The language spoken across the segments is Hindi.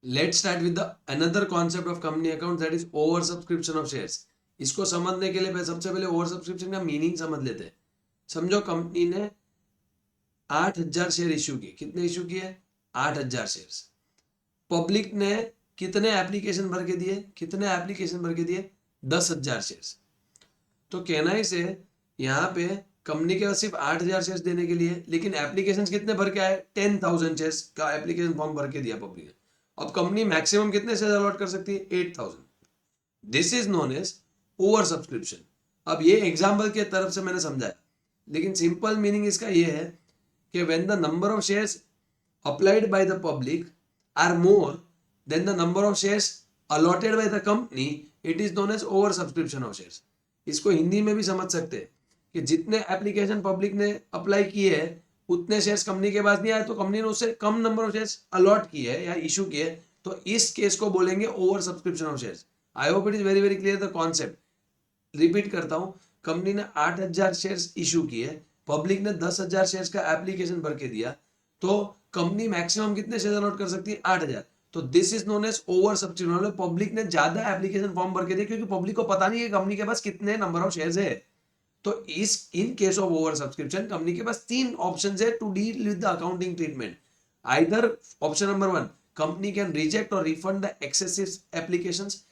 Let start with the another concept of company account, that is over subscription of shares. इसको समझने के लिए सबसे पहले ओवर सब्सक्रिप्शन का मीनिंग समझ लेते हैं। समझो कंपनी ने 8,000 शेयर इश्यू किए। कितने इश्यू किए? 8,000 शेयर्स। पब्लिक ने कितने एप्लीकेशन भर के दिए? कितने एप्लीकेशन भर के दिए? 10,000 शेयर्स। तो कहना ही से यहाँ पे कंपनी के पास सिर्फ 8,000 शेयर्स देने के लिए, लेकिन एप्लीकेशन कितने भर के आए? 10,000 शेयर्स का एप्लीकेशन फॉर्म भर के दिया पब्लिक ने। अब कंपनी मैक्सिमम कितने शेयर अलॉट कर सकती है? 8,000। This is known as over subscription. अब ये एग्जाम्पल के तरफ से मैंने समझाया, लेकिन सिंपल मीनिंग इसका ये है कि when the number of shares applied by the public are more than the number of shares allotted by the company, it is known as over subscription of shares। इसको हिंदी में भी समझ सकते हैं कि जितने एप्लीकेशन पब्लिक ने अप्लाई किए हैं उतने शेयर्स कंपनी के पास नहीं आए, तो कंपनी ने उससे कम नंबर ऑफ शेयर्स अलॉट किए हैं या इशू किए, तो इस केस को बोलेंगे over subscription of shares. I hope it is very very clear the concept. Repeat करता हूं, कंपनी ने 8,000 शेयर्स इशू किए, पब्लिक ने 10,000 शेयर्स का एप्लीकेशन भर के दिया, तो कंपनी मैक्सिमम कितने शेयर अलॉट कर सकती है? 8,000। तो this is known as over subscription. Public ने ज्यादा एप्लीकेशन फॉर्म भर के दिए क्योंकि पब्लिक को पता नहीं है कंपनी के पास कितने नंबर ऑफ शेयर्स है। तो इस in case of over subscription company के पास 3 ऑप्शन है to deal with the accounting treatment. Either option number 1, company can reject और रिफंड द एक्सेसिव एप्लीकेशंस।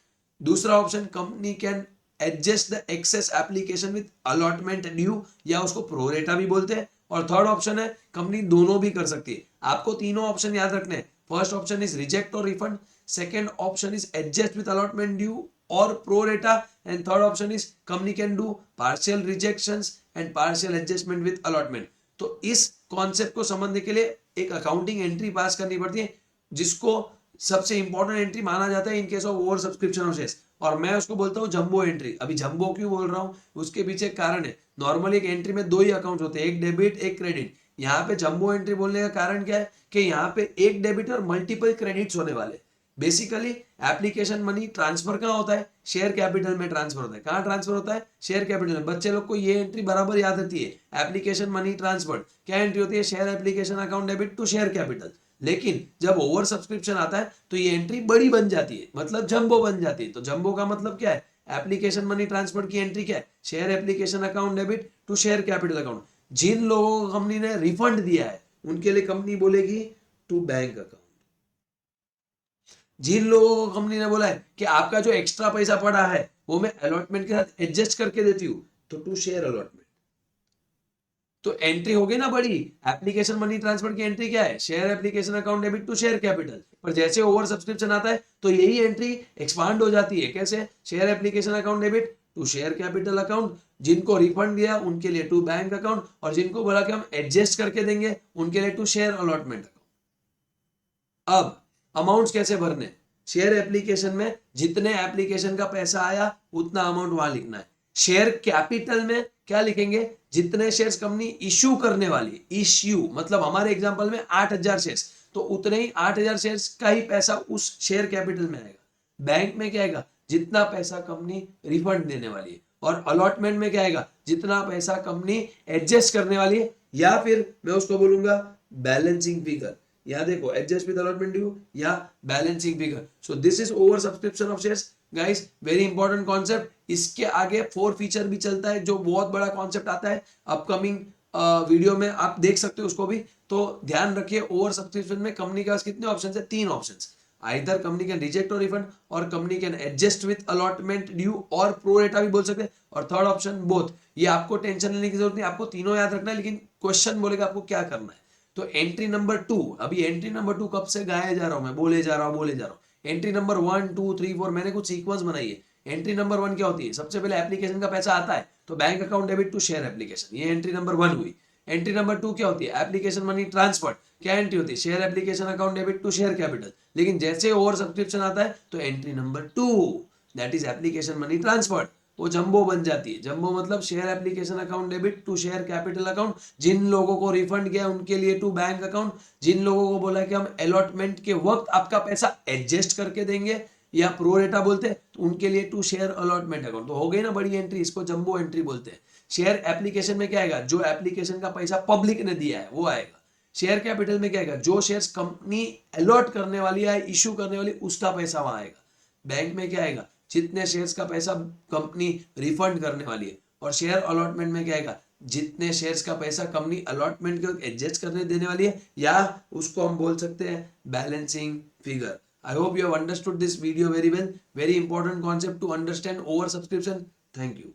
दूसरा option, company can adjust the excess application with allotment due, या उसको प्रोरेटा भी बोलते हैं। और थर्ड ऑप्शन है, कंपनी दोनों भी कर सकती है। आपको तीनों ऑप्शन याद रखने हैं। फर्स्ट ऑप्शन इज रिजेक्ट और refund, second option is adjust with allotment due और pro rata, and third option is company can do partial rejections and partial adjustment with allotment. तो इस कॉन्सेप्ट को समझने के लिए एक अकाउंटिंग एंट्री पास करनी पड़ती है, जिसको सबसे इंपॉर्टेंट एंट्री माना जाता है इन case of over subscription of shares, और मैं उसको बोलता हूं जंबो एंट्री। अभी जंबो क्यों बोल रहा हूं, उसके पीछे एक कारण है। नॉर्मली एक एंट्री में 2 ही अकाउंट होते हैं, एक डेबिट एक क्रेडिट। यहाँ पे जंबो एंट्री बोलने का कारण क्या है कि यहाँ पे एक डेबिट और मल्टीपल क्रेडिट्स होने वाले। बेसिकली एप्लीकेशन मनी ट्रांसफर कहाँ होता है? शेयर कैपिटल में ट्रांसफर होता है। कहाँ ट्रांसफर होता है? शेयर कैपिटल में। बच्चे लोग को ये एंट्री बराबर याद रहती है। एप्लीकेशन मनी ट्रांसफर क्या एंट्री होती है? Share application account debit to share capital. लेकिन जब ओवर सब्सक्रिप्शन आता है तो ये एंट्री बड़ी बन जाती है, मतलब जंबो बन जाती है। तो जंबो का मतलब क्या है? एप्लीकेशन मनी ट्रांसफर की एंट्री क्या है? Share application account debit to share capital account. जिन लोगों को कंपनी ने रिफंड दिया है उनके लिए कंपनी बोलेगी टू बैंक अकाउंट। जिन लोगों को कंपनी ने बोला है कि आपका जो एक्स्ट्रा पैसा पड़ा है वो मैं अलॉटमेंट के साथ एडजस्ट करके देती हूं, तो टू शेयर अलॉटमेंट। तो एंट्री हो गई ना बड़ी। एप्लीकेशन मनी ट्रांसफर की एंट्री क्या है? Share application account debit to share capital. पर जैसे ओवर सब्सक्रिप्शन आता है तो यही एंट्री एक्सपांड हो जाती है। कैसे? Share application account debit to share capital account. जिनको रिफंड दिया उनके लिए टू बैंक अकाउंट, और जिनको बोला कि हम एडजस्ट करके देंगे उनके लिए टू शेयर अलॉटमेंट अकाउंट। अब अमाउंट्स कैसे भरने? शेयर एप्लीकेशन में जितने एप्लीकेशन का पैसा आया उतना अमाउंट वहां लिखना है। शेयर कैपिटल में क्या लिखेंगे? जितने शेयर्स कंपनी इश्यू करने वाली, इश्यू मतलब हमारे एग्जांपल में 8,000 शेयर्स, तो उतने ही 8,000 शेयर्स का ही पैसा उस शेयर कैपिटल में आएगा। बैंक में क्या आएगा? जितना पैसा कंपनी रिफंड देने वाली है। और अलॉटमेंट में क्या आएगा? जितना पैसा कंपनी एडजस्ट करने वाली है, या फिर मैं उसको बोलूंगा बैलेंसिंग फिगर। या देखो, एडजस्ट विद अलॉटमेंट ड्यू या balancing figure. So this is over subscription of shares guys, very important concept. इसके आगे 4 फीचर भी चलता है जो बहुत बड़ा कॉन्सेप्ट आता है। अपकमिंग वीडियो में आप देख सकते हो उसको भी। तो ध्यान रखिए, ओवर सब्सक्रिप्शन में कंपनी के पास कितने ऑप्शन है? 3 option. Either company can reject और रिफंड, और company can adjust with allotment due और प्रोरेटा भी बोल सकते हैं, और थर्ड ऑप्शन बोथ। ये आपको टेंशन लेने की जरूरत नहीं, आपको तीनों याद रखना है, लेकिन क्वेश्चन बोलेगा आपको क्या करना है। तो एंट्री नंबर 2, अभी एंट्री नंबर 2 कब से गाया जा रहा हूं मैं, बोले जा रहा हूं। एंट्री नंबर 1 2 3 4 मैंने कुछ सीक्वेंस बनाई है। एंट्री नंबर 1 क्या होती है? सबसे पहले एप्लीकेशन का पैसा आता है तो bank account debit to share application, ये एंट्री नंबर 1 हुई। एंट्री नंबर 2 क्या होती है? Application money transfer. क्या एंट्री होती है? Share application account debit to share capital. लेकिन जैसे ओवर सब्सक्रिप्शन आता है तो entry number 2, that is application money transfer, वो जंबो बन जाती है। जंबो मतलब share application account debit to share capital account. जिन लोगों को रिफंड किया उनके लिए टू बैंक अकाउंट। जिन लोगों को बोला कि हम अलॉटमेंट के वक्त आपका पैसा एडजस्ट करके देंगे या प्रोरेटा बोलते हैं, तो उनके लिए टू शेयर अलॉटमेंट अकाउंट। तो हो गई ना बड़ी एंट्री, इसको जंबो एंट्री बोलते हैं। शेयर एप्लीकेशन में क्या आएगा? जो एप्लीकेशन का पैसा पब्लिक ने दिया है वो आएगा। शेयर कैपिटल में क्या आएगा, जो शेयर्स कंपनी अलॉट करने वाली है, इशू करने वाली, उसका पैसा वहां आएगा। बैंक में क्या आएगा, जितने शेयर्स का पैसा कंपनी रिफंड करने वाली है। और शेयर अलॉटमेंट में क्या आएगा, जितने शेयर्स का पैसा कंपनी अलॉटमेंट को एडजस्ट करने देने वाली है, या उसको हम बोल सकते हैं balancing figure. I hope you have understood this video very well. Very important concept to understand over subscription. Thank you.